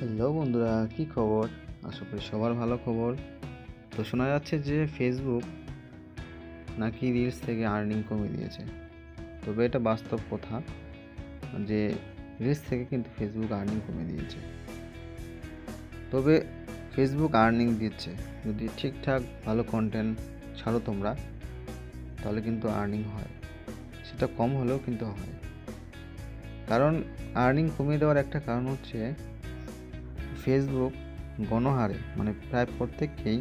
Hello বন্ধুরা, কি খবর? আশা করি সবার ভালো খবর। তো শোনা যাচ্ছে যে ফেসবুক নাকি রিলস থেকে আর্নিং কমিয়ে দিয়েছে। তবে এটা বাস্তব কথা যে রিলস থেকে কিন্তু ফেসবুক আর্নিং কমিয়ে দিয়েছে। তবে ফেসবুক আর্নিং দিচ্ছে, যদি ঠিকঠাক ভালো কন্টেন্ট ছাড়ো তোমরা, তাহলে কিন্তু আর্নিং হয়। সেটা কম হলেও কিন্তু হয়। কারণ আর্নিং কমিয়ে দেওয়ার একটা কারণ হচ্ছে ফেসবুক গণহারে মানে প্রায় প্রত্যেককেই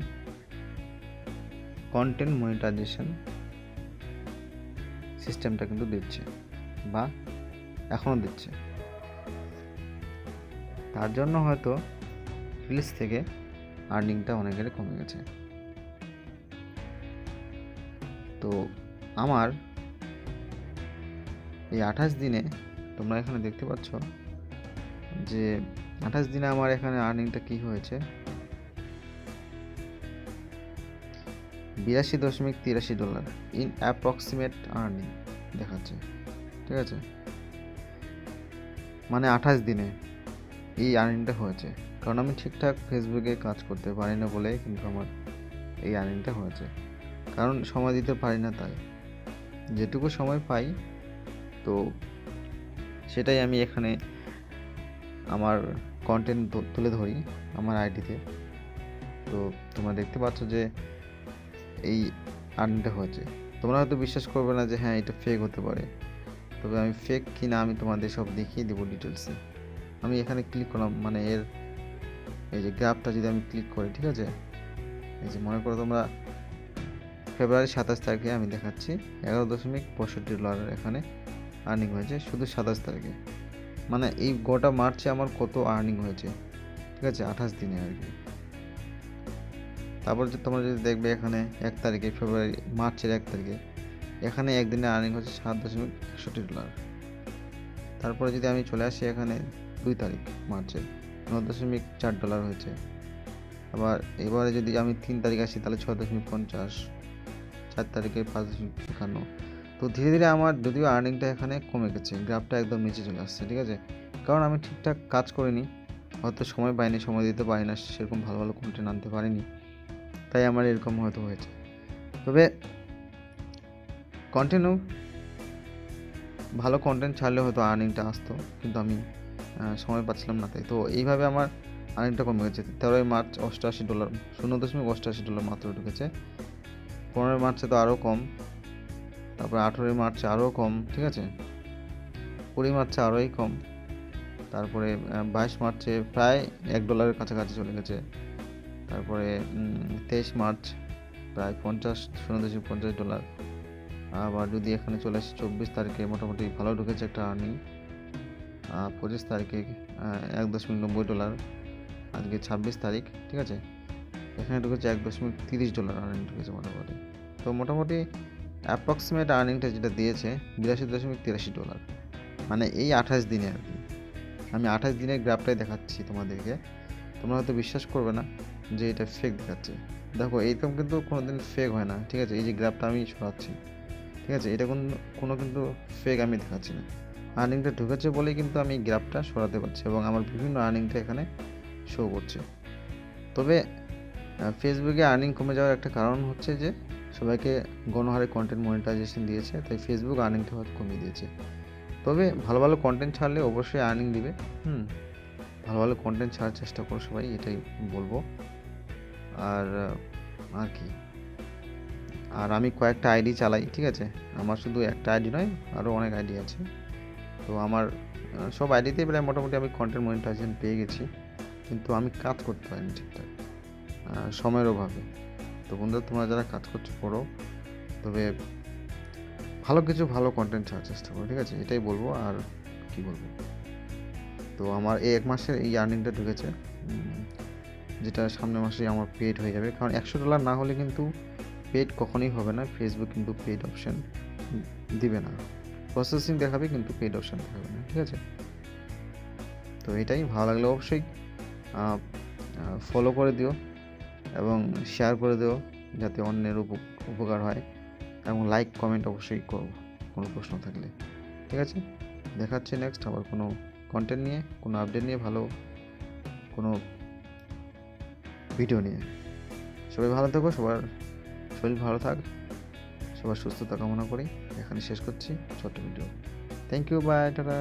কন্টেন্ট মনিটাইজেশন সিস্টেমটা কিন্তু দিচ্ছে বা এখনও দিচ্ছে। তার জন্য হয়তো রিলস থেকে আর্নিংটা অনেকের কমে গেছে। তো আমার এই 28 দিনে তোমরা এখানে দেখতে পাচ্ছ যে 28 দিনে আমার এখানে আর্নিংটা কি হয়েছে, $82.83 ইন অ্যাপ্রক্সিমেট আর্নিং দেখাচ্ছে। ঠিক আছে, মানে 28 দিনে এই আর্নিংটা হয়েছে। কারণ আমি ঠিকঠাক ফেসবুকে কাজ করতে পারি না বলেই কিন্তু আমার এই আর্নিংটা হয়েছে। কারণ সময় দিতে পারি না, তাই যেটুকু সময় পাই তো সেটাই আমি এখানে আমার কন্টেন্ট তুলে ধরি আমার আইডিতে। তো তোমরা দেখতে পাচ্ছ যে এই আর্নিংটা হয়েছে। তোমরা হয়তো বিশ্বাস করবে না যে হ্যাঁ এটা ফেক হতে পারে, তবে আমি ফেক কিনা আমি তোমাদের সব দেখিয়ে দেবো ডিটেলসে। আমি এখানে ক্লিক করলাম, মানে এই যে গ্রাফটা যদি আমি ক্লিক করি, ঠিক আছে, এই যে মনে করো তোমরা ফেব্রুয়ারি 27 তারিখে আমি দেখাচ্ছি $11.65 এখানে আর্নিং হয়েছে শুধু 27 তারিখে। মানে এই গোটা মার্চে আমার কত আর্নিং হয়েছে, ঠিক আছে, 28 দিনে আর কি। তারপর যে তোমরা যদি দেখবে এখানে 1 তারিখে, মার্চের 1 তারিখে এখানে একদিনে আর্নিং হচ্ছে $7.61। তারপরে যদি আমি চলে আসি এখানে 2 তারিখ মার্চের $9.4 হয়েছে। আবার এবারে যদি আমি 3 তারিখ আসি তাহলে 6.50, 4 তারিখে 5.51। তো ধীরে ধীরে আমার যদিও আর্নিংটা এখানে কমে গেছে, গ্রাফটা একদম নিচে চলে আসছে। ঠিক আছে, কারণ আমি ঠিকঠাক কাজ করিনি, হয়তো সময় পাইনি, সময় দিতে পারি না, সেরকম ভালো ভালো কন্টেন্ট আনতে পারিনি, তাই আমার এরকম হয়তো হয়েছে। তবে কন্টিনিউ ভালো কন্টেন্ট ছাড়লে হয়তো আর্নিংটা আসতো, কিন্তু আমি সময় পাচ্ছিলাম না, তাই তো এইভাবে আমার আর্নিংটা কমে গেছে। 13 মার্চ $88, $0.88 মাত্র ঢুকেছে। 15 মার্চে তো আরও কম, তারপরে 18 মার্চে আরও কম, ঠিক আছে, 20 মার্চে আরোই কম, তারপরে 22 মার্চে প্রায় $1 কাছাকাছি চলে গেছে। তারপরে 23 মার্চ প্রায় $0.50। আবার যদি এখানে চলে আসি 24 তারিখে মোটামুটি ভালো ঢুকেছে একটা আর্নিং। 25 তারিখে $1.90। আজকে 26 তারিখ, ঠিক আছে, এখানে ঢুকেছে $1.30 আর্নিং ঢুকেছে মোটামুটি। তো মোটামুটি অ্যাপ্রক্সিমেট আর্নিংটা যেটা দিয়েছে $82.83, মানে এই 28 দিনে আর কি। আমি 28 দিনের গ্রাফটাই দেখাচ্ছি তোমাদেরকে, তোমরা হয়তো বিশ্বাস করবে না যে এটা ফেক দেখাচ্ছে। দেখো এইরকম কিন্তু কোনোদিন ফেক হয় না, ঠিক আছে, এই যে গ্রাফটা আমি সরাচ্ছি, ঠিক আছে, এটা কোনো কিন্তু ফেক আমি দেখাচ্ছি না। আর্নিংটা ঢুকেছে বলেই কিন্তু আমি গ্রাফটা সরাতে পারছি এবং আমার বিভিন্ন আর্নিংটা এখানে শো করছে। তবে ফেসবুকে আর্নিং কমে যাওয়ার একটা কারণ হচ্ছে যে সবাইকে গণহারে কন্টেন্ট মনিটাইজেশন দিয়েছে, তাই ফেসবুক আর্নিংটা হয়তো কমিয়ে দিয়েছে। তবে ভালো ভালো কন্টেন্ট ছাড়লে অবশ্যই আর্নিং দিবে। ভালো ভালো কন্টেন্ট ছাড়ার চেষ্টা করো সবাই, এটাই বলবো। আর আর কি, আর আমি কয়েকটা আইডি চালাই, ঠিক আছে, আমার শুধু একটা আইডি নয়, আরও অনেক আইডি আছে। তো আমার সব আইডিতেই প্রায় মোটামুটি আমি কন্টেন্ট মনিটাইজেশন পেয়ে গেছি, কিন্তু আমি কাজ করতে পারিনি ঠিকঠাক সময়ের অভাবে। তো বন্ধুরা, তোমরা যারা কাজ করছো করো, তবে ভালো কন্টেন্ট ছাড়ার চেষ্টা করো, ঠিক আছে, এটাই বলবো। আর কি বলবো, তো আমার এই 1 মাসের এই আর্নিংটা ঢুকেছে, যেটা সামনের মাসেই আমার পেড হয়ে যাবে। কারণ $100 না হলে কিন্তু পেড কখনোই হবে না, ফেসবুক কিন্তু পেড অপশান দিবে না, প্রসেসিং দেখাবে কিন্তু পেড অপশান দেখাবে না, ঠিক আছে। তো এটাই, ভালো লাগলে অবশ্যই ফলো করে দিও এবং শেয়ার করে দিও যাতে অন্যের উপকার হয়, এবং লাইক কমেন্ট অবশ্যই করো কোনো প্রশ্ন থাকলে, ঠিক আছে। দেখাচ্ছি নেক্সট আবার কোনো কন্টেন্ট নিয়ে, কোনো আপডেট নিয়ে, ভালো কোনো ভিডিও নিয়ে। সবাই ভালো থাকো, সবার শরীর ভালো থাক, সবার সুস্থতা কামনা করি। এখানে শেষ করছি ছোট্ট video. Thank you, bye, tata.